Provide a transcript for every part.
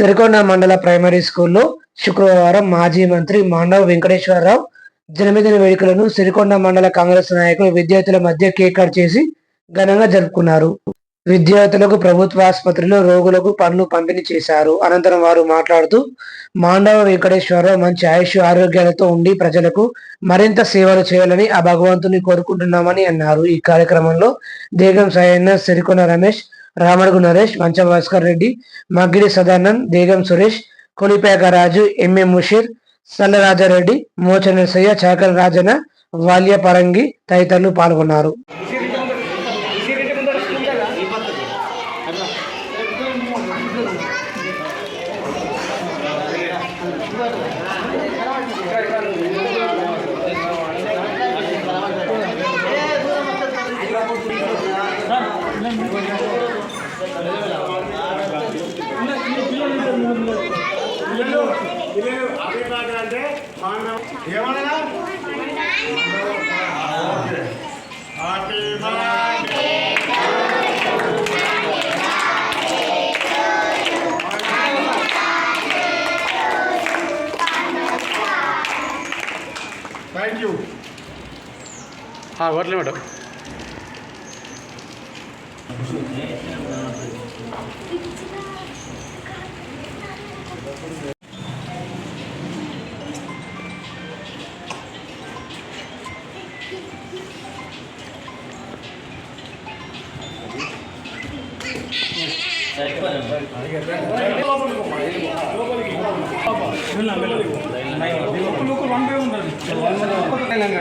సిరికొండ మండల ప్రైమరీ స్కూల్లో శుక్రవారం మాజీ మంత్రి మాండవ వెంకటేశ్వరరావు జన్మదిన వేడుకలను సిరికొండ మండల కాంగ్రెస్ నాయకులు విద్యార్థుల మధ్య కేక్ కట్ చేసి ఘనంగా జరుపుకున్నారు. విద్యార్థులకు ప్రభుత్వ ఆసుపత్రిలో రోగులకు పండ్లు పంపిణీ చేశారు. అనంతరం వారు మాట్లాడుతూ మాండవ వెంకటేశ్వరరావు మంచి ఆయుష్ ఆరోగ్యాలతో ఉండి ప్రజలకు మరింత సేవలు చేయాలని ఆ భగవంతుని కోరుకుంటున్నామని అన్నారు. ఈ కార్యక్రమంలో దేగం సాయన్న, సిరికొండ రమేష్, రామడుగు నరేష్, మంచం భాస్కర్ రెడ్డి, మగ్గిడి సదానంద్, దేగం సురేష్, కొలిపేక రాజు, ఎంఎం ముషీర్, సల్లరాజారెడ్డి, మోచ నరసయ్య, చాకల రాజన, వాల్య పరంగి తదితరులు పాల్గొన్నారు. Thank you. हाँ बरले मैडम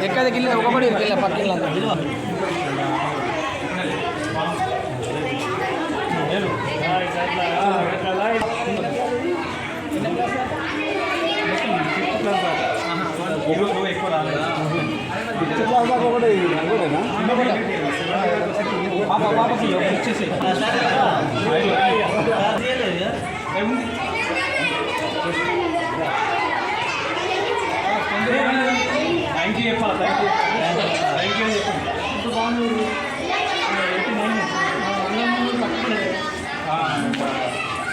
ఎక్కడ గిల్ల ఒకబడి గిల్ల పక్కన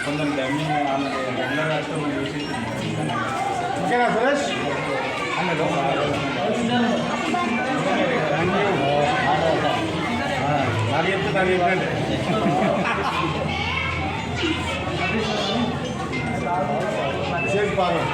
కొంచెం డ్యామేజ్ రెగ్యులర్ రాష్ట్రం చూసి ఓకేనా సురేష్ నాకు చెప్తే దాన్ని చెప్పండి విశేష్ పాలన